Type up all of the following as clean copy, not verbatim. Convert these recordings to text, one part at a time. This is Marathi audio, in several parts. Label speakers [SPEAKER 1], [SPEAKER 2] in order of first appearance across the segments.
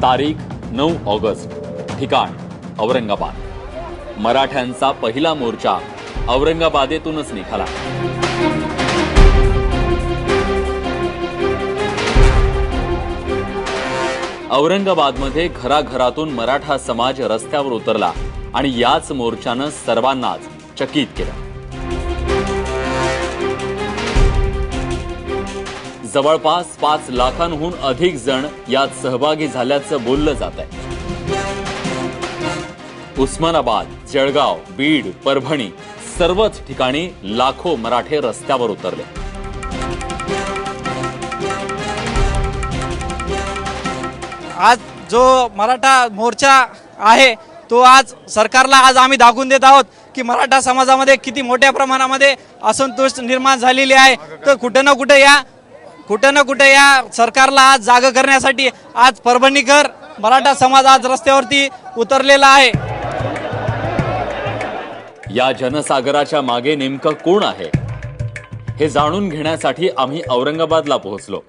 [SPEAKER 1] तारीख 9 ऑगस्ट, ठिकाण औरंगाबाद। मराठ्यांचा पहिला मोर्चा औरंगाबादेतूनच निघाला। औरंगाबादमध्ये घराघरातून मराठा समाज रस्त्यावर उतरला आणि याच मोर्चानं सर्वांनाच चकित केलं। जवळपास 5 लाखांहून अधिक जण यात सहभागी झाल्याचं बोललं जात आहे। उस्मानाबाद, जळगाव, बीड, परभणी सर्वच ठिकाणी लाखो मराठे रस्त्यावर उतरले।
[SPEAKER 2] आज जो मराठा मोर्चा आहे तो आज सरकारला आम्ही दाखवून देत आहोत की मराठा समाजामध्ये किती मोठ्या प्रमाणामध्ये असंतोष निर्माण झालेली आहे। तर कुठे ना कुठे या सरकारला आज जागा करण्यासाठी आज परभणीकर मराठा समाज आज रस्त्यावरती उतरलेला आहे।
[SPEAKER 1] या जनसागराच्या मागे नेमकं कोण आहे हे जाणून घेण्यासाठी आम्ही औरंगाबादला पोहोचलो।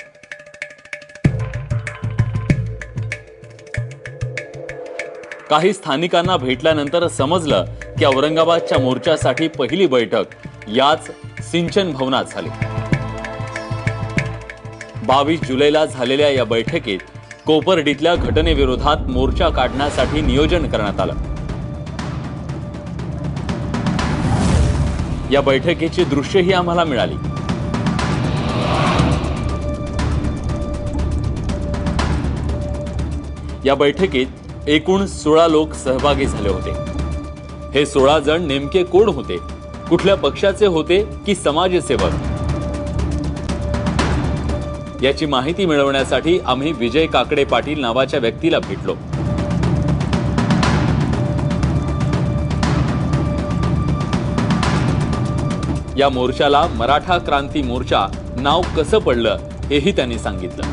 [SPEAKER 1] काही स्थानिकांना भेटल्यानंतर समजलं की औरंगाबादच्या मोर्चासाठी पहिली बैठक याच सिंचन भवनात झाली। 22 जुलैला झालेल्या या बैठकीत कोपर्डीतल्या घटनेविरोधात मोर्चा काढण्यासाठी नियोजन करण्यात आलं। या बैठकीची दृश्यही आम्हाला मिळाली। या बैठकीत एकूण 16 लोक सहभागी झाले होते। हे 16 जण नेमके कोण होते, कुठल्या पक्षाचे होते की समाजसेवक, याची माहिती मिळवण्यासाठी आम्ही विजय काकडे पाटील नावाच्या व्यक्तीला भेटलो। या मोर्चाला मराठा क्रांती मोर्चा नाव कसं पडलं हेही त्यांनी सांगितलं।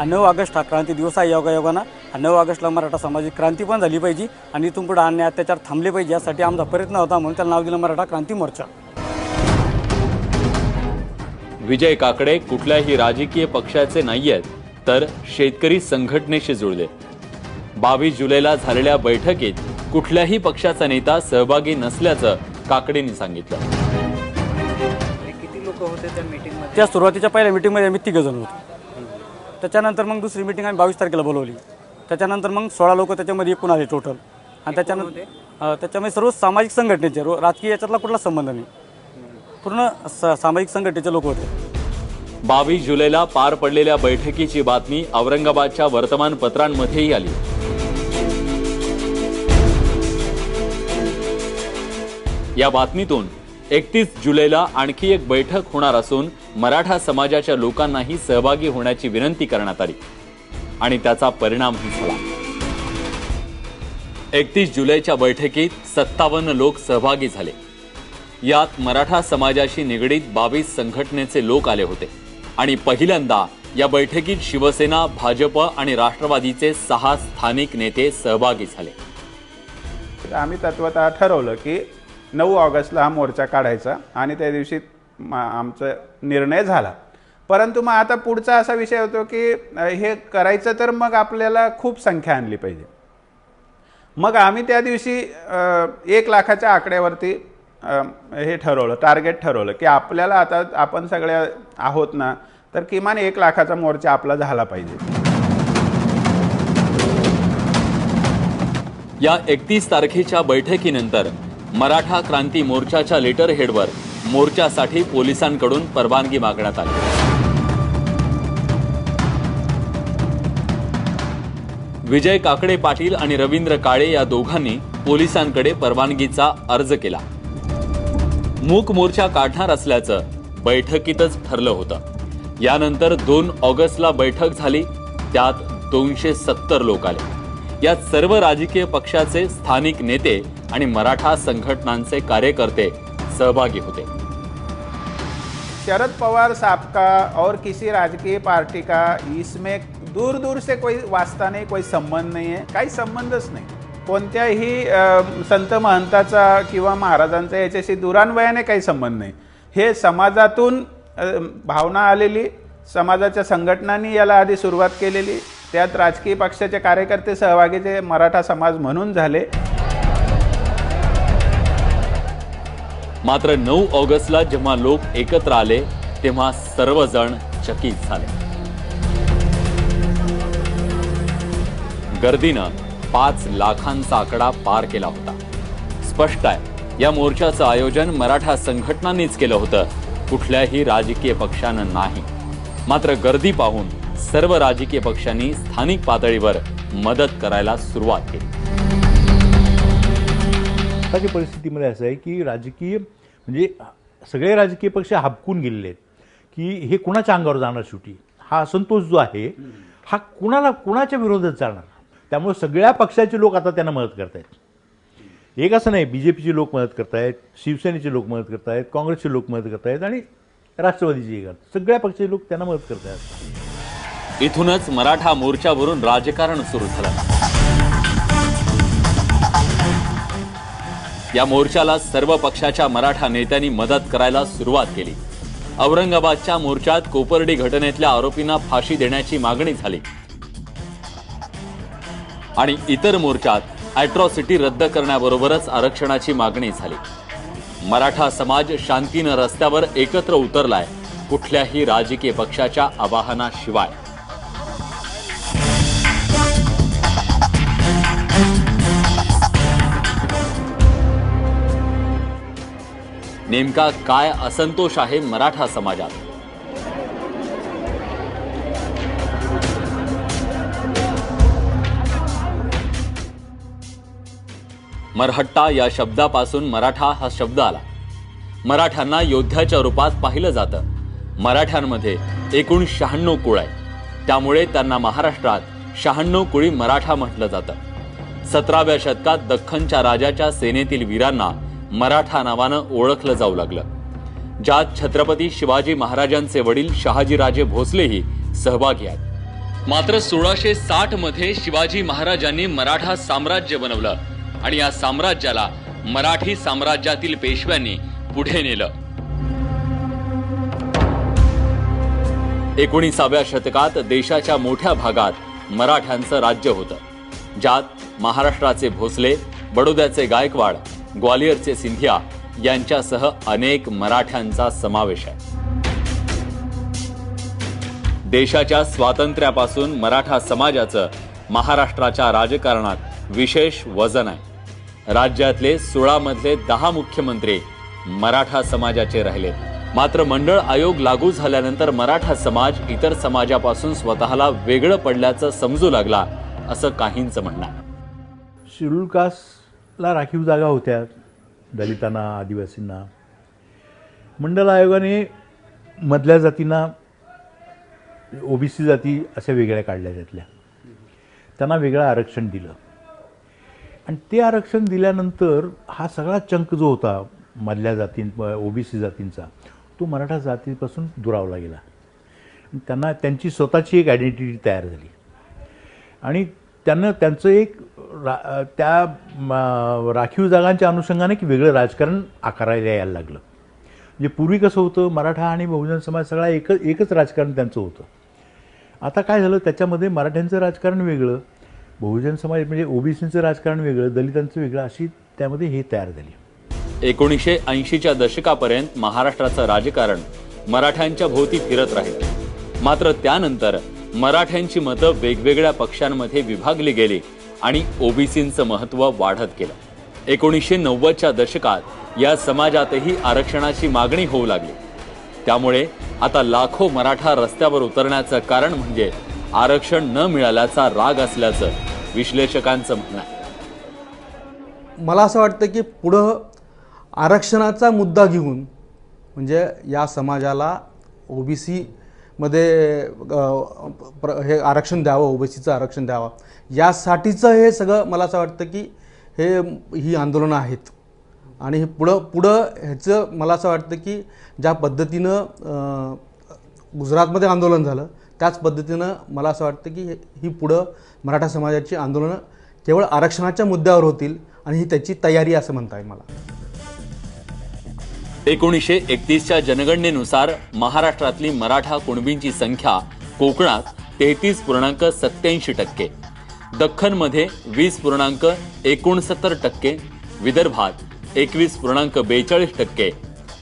[SPEAKER 3] 9 ऑगस्ट हा क्रांती दिवस आहे। योगायोगानं 9 ऑगस्टला मराठा सामाजिक क्रांती पण झाली पाहिजे आणि इथून पुढे अन्याय अत्याचार थांबले पाहिजे यासाठी आमचा प्रयत्न होता, म्हणून त्याला नाव दिलं मराठा क्रांती मोर्चा।
[SPEAKER 1] विजय काकडे कुठल्याही राजकीय पक्षाचे नाहीयेत, तर शेतकरी संघटनेशी जुळले। 22 जुलैला झालेल्या बैठकीत कुठल्याही पक्षाचा नेता सहभागी नसल्याचं काकडेंनी सांगितलं।
[SPEAKER 2] किती लोक होते त्या मीटिंगमध्ये?
[SPEAKER 3] त्या सुरुवातीच्या पहिल्या मीटिंगमध्ये आम्ही 3 जण होतो। त्याच्यानंतर मग दुसरी मीटिंग आम्ही 22 तारखेला बोलवली। त्याच्यानंतर मग 16 लोक त्याच्यामध्ये एकूण आले टोटल। आणि त्याच्यामध्ये सर्व सामाजिक संघटनेचे, राजकीय याच्यातला कुठला संबंध नाही, पूर्ण सामाजिक संघटनेचे लोक होते।
[SPEAKER 1] 22 जुलैला पार पडलेल्या बैठकीची बातमी औरंगाबादच्या वर्तमानपत्रांमध्येही आली। या बातमीतून 31 जुलैला आणखी एक बैठक होणार असून मराठा समाजाच्या लोकांनाही सहभागी होण्याची विनंती करण्यात आली आणि त्याचा परिणामही झाला। 31 जुलैच्या बैठकीत 57 लोक सहभागी झाले। यात मराठा समाजाशी निगडीत 22 संघटनेचे लोक आले होते आणि पहिल्यांदा या बैठकीत शिवसेना, भाजप आणि राष्ट्रवादीचे 6 स्थानिक नेते सहभागी झाले।
[SPEAKER 4] आम्ही तत्वतः ठरवलं की 9 ऑगस्टला हा मोर्चा काढायचा आणि त्या दिवशी आमचा निर्णय झाला। परंतु मग आता पुढचा असा विषय होतो की हे करायचं तर मग आपल्याला खूप संख्या आणली पाहिजे। मग आम्ही त्या दिवशी 1 लाखाच्या आकड्यावरती हे ठरवलं, टार्गेट ठरवलं की आपल्याला आता आपण सगळे आहोत ना, तर किमान 1 लाखाचा मोर्चा आपला झाला पाहिजे।
[SPEAKER 1] या 31 तारखेच्या बैठकीनंतर मराठा क्रांती मोर्चाच्या लेटर हेडवर मोर्चासाठी पोलिसांकडून परवानगी मागण्यात आली। विजय काकडे पाटील आणि रवींद्र काळे या दोघांनी पोलिसांकडे परवानगीचा अर्ज केला। मूक मोर्चा काढणार असल्याचं बैठकीतच ठरलं होतं। यानंतर 2 ऑगस्टला बैठक झाली, त्यात 270 लोक आले। यात सर्व राजकीय पक्षाचे स्थानिक नेते आणि मराठा संघटनांचे कार्यकर्ते सहभागी होते।
[SPEAKER 4] शरद पवार साहब का और किसी राजकीय पार्टी का इसमें दूर दूर से कोई वास्ता नहीं, कोई संबंध नहीं है, काही संबंधच नाही। कोणत्याही संत महंताचा किंवा महाराजांचा याच्याशी दुरान्वयाने काही संबंध नाही। हे समाजातून भावना आलेली, समाजाच्या संघटनांनी याला आधी सुरुवात केलेली, त्यात राजकीय पक्षाचे कार्यकर्ते सहभागीचे मराठा समाज म्हणून झाले.
[SPEAKER 1] मात्र 9 ऑगस्टला जेव्हा लोक एकत्र आले तेव्हा सर्वजण चकित झाले. गर्दीनं 5 लाखांचा आकडा पार केला होता. स्पष्ट आहे, या मोर्चाचं आयोजन मराठा संघटनांनीच केलं होतं, कुठल्याही राजकीय पक्षानं नाही. मात्र गर्दी पाहून सर्व राजकीय पक्षांनी स्थानिक पातळीवर मदत करायला सुरुवात केली.
[SPEAKER 5] आताच्या परिस्थितीमध्ये असं आहे की राजकीय म्हणजे सगळे राजकीय पक्ष हापकून गेलेले आहेत की हे कुणाच्या अंगावर जाणार शेवटी. हा असंतोष जो आहे हा कुणाच्या विरोधात जाणार. त्यामुळे सगळ्या पक्षाचे लोक आता त्यांना मदत करत आहेत. एक असं नाही, BJPचे लोक मदत करत आहेत, शिवसेनेचे लोक मदत करत आहेत, काँग्रेसचे लोक मदत करत आहेत आणि राष्ट्रवादीचे सगळ्या पक्षाचे लोक त्यांना मदत करत आहेत.
[SPEAKER 1] इथूनच मराठा मोर्चावरून राजकारण सुरू झालं. या मोर्चाला सर्व पक्षाच्या मराठा नेत्यांनी मदत करायला सुरुवात केली. औरंगाबादच्या मोर्चात कोपर्डी घटनेतल्या आरोपींना फाशी देण्याची मागणी झाली आणि इतर मोर्चात अॅट्रॉसिटी रद्द करण्याबरोबरच आरक्षणाची मागणी झाली. मराठा समाज शांतीनं रस्त्यावर एकत्र उतरलाय, कुठल्याही राजकीय पक्षाच्या आवाहनाशिवाय. नेमका काय असंतोष आहे मराठा समाजात? मरहट्टा या शब्दापासून मराठा हा शब्द आला. मराठ्यांना योद्ध्याच्या रूपात पाहिलं जातं. मराठ्यांमध्ये एकूण 96 कुळ आहे, त्यामुळे त्यांना महाराष्ट्रात 96 कुळी मराठा म्हटलं जातं. 17व्या शतकात दख्खनच्या राजाच्या सेनेतील वीरांना मराठा नावानं ओळखलं जाऊ लागलं, ज्यात छत्रपती शिवाजी महाराजांचे वडील शहाजीराजे भोसलेही सहभागी आहेत. मात्र 1660 मध्ये शिवाजी महाराजांनी मराठा साम्राज्य बनवलं आणि या साम्राज्याला मराठी साम्राज्यातील पेशव्यांनी पुढे नेलं. 19व्या शतकात देशाच्या मोठ्या भागात मराठ्यांचं राज्य होतं, ज्यात महाराष्ट्राचे भोसले, बडोद्याचे गायकवाड, ग्वालियरचे सिंधिया यांच्यासह अनेक मराठ्यांचा समावेश आहे. देशाच्या स्वातंत्र्यापासून मराठा समाजाचं महाराष्ट्राच्या राजकारणात विशेष वजन आहे. राज्यातले 16 मधले 10 मुख्यमंत्री मराठा समाजाचे राहिलेत. मात्र मंडळ आयोग लागू झाल्यानंतर मराठा समाज इतर समाजापासून स्वतःला वेगळं पडल्याचं समजू लागला, असं काहींचं म्हणणं आहे.
[SPEAKER 5] शेड्यूल कास्टला राखीव जागा होत्या, दलितांना, आदिवासींना. मंडळ आयोगाने मधल्या जातींना, OBC जाती अशा वेगळ्या काढल्या, त्यातल्या त्यांना वेगळं आरक्षण दिलं. आणि ते आरक्षण दिल्यानंतर हा सगळा चंक जो होता मधल्या OBC जातींचा, तो मराठा जातीपासून दुरावला गेला. त्यांना त्यांची स्वतःची एक आयडेंटिटी तयार झाली आणि त्यांचं एक त्या राखीव जागांच्या अनुषंगाने की वेगळं राजकारण आकारायला यायला लागलं. म्हणजे पूर्वी कसं होतं, मराठा आणि बहुजन समाज सगळा एकच राजकारण त्यांचं होतं. आता काय झालं, त्याच्यामध्ये मराठ्यांचं राजकारण वेगळं, बहुजन समाज म्हणजे OBCचं राजकारण वेगळं, दलितांचं वेगळं, अशी त्यामध्ये हे तयार झाली.
[SPEAKER 1] 1980च्या दशकापर्यंत महाराष्ट्राचं राजकारण मराठ्यांच्या भोवती फिरत राहील. मात्र त्यानंतर मराठ्यांची मतं वेगवेगळ्या पक्षांमध्ये विभागली गेली आणि OBCचं महत्त्व वाढत गेलं. 1990च्या दशकात या समाजातही आरक्षणाची मागणी होऊ लागली. त्यामुळे आता लाखो मराठा रस्त्यावर उतरण्याचं कारण म्हणजे आरक्षण न मिळाल्याचा राग असल्याचं विश्लेषकांचं म्हणणं आहे.
[SPEAKER 6] मला असं वाटतं की पुढं आरक्षणाचा मुद्दा घेऊन म्हणजे या समाजाला OBC मध्ये हे आरक्षण द्यावं, OBCचं आरक्षण द्यावं, यासाठीचं हे सगळं मला असं वाटतं की ही आंदोलनं आहेत. आणि हे पुढं ह्याचं मला असं वाटतं की ज्या पद्धतीनं गुजरातमध्ये आंदोलन झालं त्याच पद्धतीनं मला असं वाटतं की ही पुढं मराठा समाजाची आंदोलनं केवळ आरक्षणाच्या मुद्द्यावर होतील आणि ही त्याची तयारी असं म्हणता येईल मला.
[SPEAKER 1] 1931च्या जनगणनेनुसार महाराष्ट्रातली मराठा कुणबींची संख्या कोकणात 33.87%, दख्खनमध्ये 20.69%, विदर्भात 21.42%,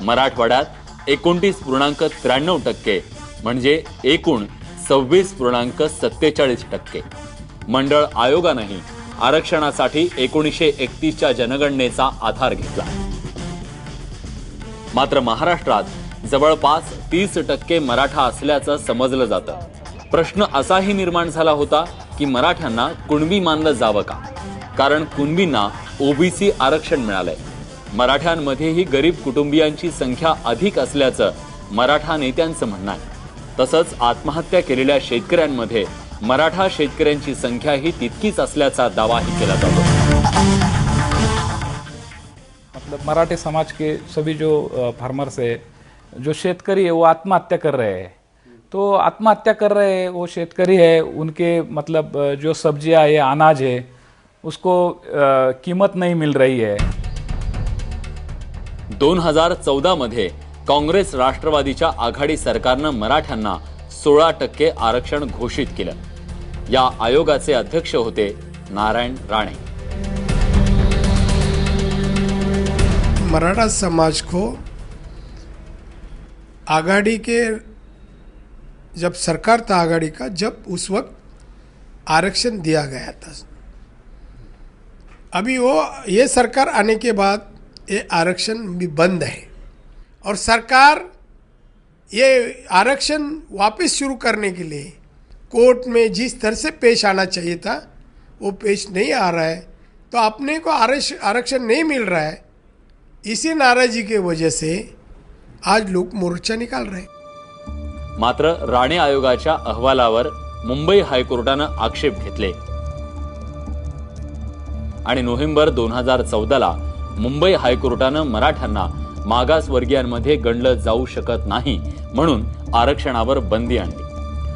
[SPEAKER 1] मराठवाड्यात 29.93%, म्हणजे एकूण 26.47%. मंडळ आयोगानेही आरक्षणासाठी 1931च्या जनगणनेचा आधार घेतला. मात्र महाराष्ट्रात जवळपास 30% मराठा असल्याचं समजलं जातं. प्रश्न असाही निर्माण झाला होता की मराठ्यांना कुणबी मानलं जावं का? कारण कुणबींना ओबीसी आरक्षण मिळालंय. मराठ्यांमध्येही गरीब कुटुंबियांची संख्या अधिक असल्याचं मराठा नेत्यांचं म्हणणं आहे. तसंच आत्महत्या केलेल्या शेतकऱ्यांमध्ये मराठा शेतकऱ्यांची संख्याही तितकीच असल्याचा दावाही केला जातो.
[SPEAKER 7] मतलब मराठी समाज के सभी जो फार्मर्स है, जो शेतकरी है, वो आत्महत्या कर रहे हैं. तो आत्महत्या कर रहे हैं वो शेतकरी है, उनके मतलब जो सब्जियां है, अनाज है, उसको कीमत नहीं मिल रही है.
[SPEAKER 1] 2014 मध्ये काँग्रेस राष्ट्रवादीच्या आघाडी सरकारनं मराठ्यांना 16% आरक्षण घोषित केलं. या आयोगाचे अध्यक्ष होते नारायण राणे.
[SPEAKER 8] मराठा समाज को आघाड़ी के जब सरकार था आघाड़ी का, जब उस वक्त आरक्षण दिया गया था. अभी वो ये सरकार आने के बाद ये आरक्षण भी बंद है और सरकार ये आरक्षण वापस शुरू करने के लिए कोर्ट में जिस तरह से पेश आना चाहिए था वो पेश नहीं आ रहा है. तो अपने को आरक्षण नहीं मिल रहा है. इसी नाराजी की वजह से आज लोग मोर्चा निकाल रहे हैं.
[SPEAKER 1] मात्र राणे आयोगाच्या अहवालावर मुंबई हायकोर्टानं आक्षेप घेतले आणि नोव्हेंबर 2014ला मुंबई हायकोर्टानं मराठ्यांना मागासवर्गीयांमध्ये गणलं जाऊ शकत नाही म्हणून आरक्षणावर बंदी आणली.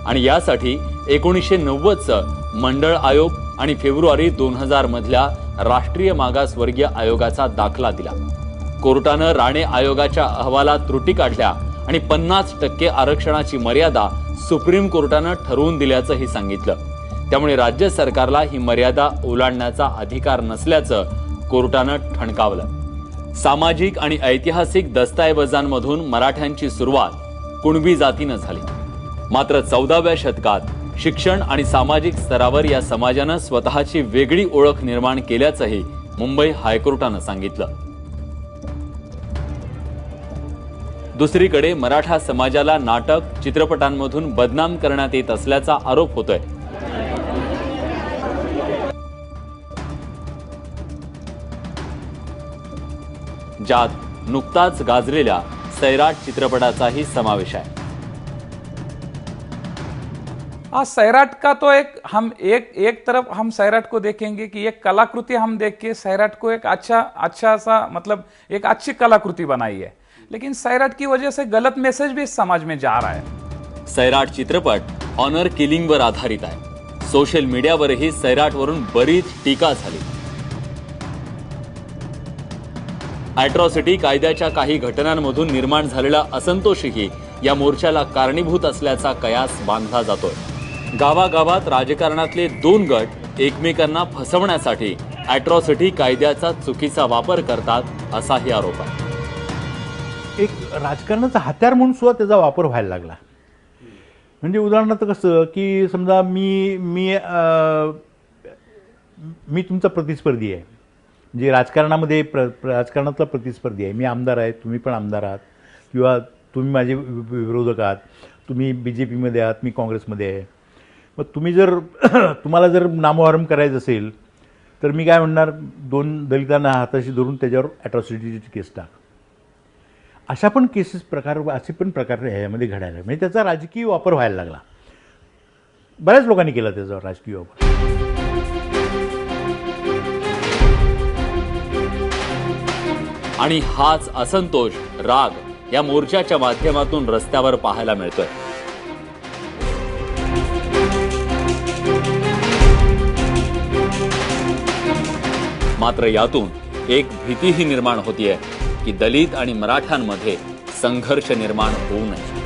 [SPEAKER 1] आणि यासाठी 1990चं मंडळ आयोग आणि फेब्रुवारी 2000 मधल्या राष्ट्रीय मागासवर्गीय आयोगाचा दाखला दिला. कोर्टानं राणे आयोगाच्या अहवालात त्रुटी काढल्या आणि 50% आरक्षणाची मर्यादा सुप्रीम कोर्टानं ठरवून दिल्याचंही सांगितलं. त्यामुळे राज्य सरकारला ही मर्यादा ओलांडण्याचा अधिकार नसल्याचं कोर्टानं ठणकावलं. सामाजिक आणि ऐतिहासिक दस्तऐवजांमधून मराठ्यांची सुरुवात कुणबी जातीनं झाली. मात्र 14व्या शतकात शिक्षण आणि सामाजिक स्तरावर या समाजानं स्वतःची वेगळी ओळख निर्माण केल्याचंही मुंबई हायकोर्टानं सांगितलं. दुसरीकडे मराठा समाजाला नाटक, चित्रपटांमधून बदनाम करण्यात येत असल्याचा आरोप होतोय. ज्यात नुकताच गाजलेल्या सैराट चित्रपटाचाही समावेश आहे.
[SPEAKER 7] सैराट का तो एक तरफ हम सैराट को देखेंगे कि एक कलाकृति हम देख के सैराट को एक अच्छा सा मतलब एक अच्छी कलाकृति बनाई है. लेकिन सैराट की वजह से गलत मैसेज भी इस समाज में जा रहा है.
[SPEAKER 1] सैराट चित्रपट ऑनर किलिंगवर आधारित आहे. सोशल मीडियावरही सैराटवरून बरीच टीका झाली. अॅट्रॉसिटी कायद्याच्या काही घटनांमधून निर्माण झालेला असंतोषही या मोर्चाला कारणीभूत असल्याचा कयास बांधला जातोय. गावागावात राजकारणातले 2 गट एकमेकांना फसवण्यासाठी अॅट्रॉसिटी कायद्याचा चुकीचा वापर करतात असाही आरोप आहे.
[SPEAKER 5] एक राजकारणाचा हत्यार म्हणून सुद्धा त्याचा वापर व्हायला लागला. म्हणजे उदाहरणार्थ कसं की समजा मी तुमचा प्रतिस्पर्धी आहे, म्हणजे राजकारणामध्ये राजकारणातला प्रतिस्पर्धी आहे. मी आमदार आहे, तुम्ही पण आमदार आहात, किंवा तुम्ही माझे विरोधक आहात. तुम्ही BJPमध्ये आहात, मी काँग्रेसमध्ये आहे. मग तुम्हाला जर नामोहरम करायचं असेल तर मी काय म्हणणार, 2 दलितांना हाताशी धरून त्याच्यावर अॅट्रॉसिटीची केस टाक. असे पण प्रकार ह्यामध्ये घडायला, म्हणजे त्याचा राजकीय वापर व्हायला लागला. बऱ्याच लोकांनी केला त्याचा राजकीय वापर.
[SPEAKER 1] आणि हाच असंतोष, राग या मोर्चाच्या माध्यमातून रस्त्यावर पाहायला मिळतोय. मात्र यातून एक भीतीही निर्माण होतीये की की दलित आणि मराठ्यांमध्ये संघर्ष निर्माण होऊ नये.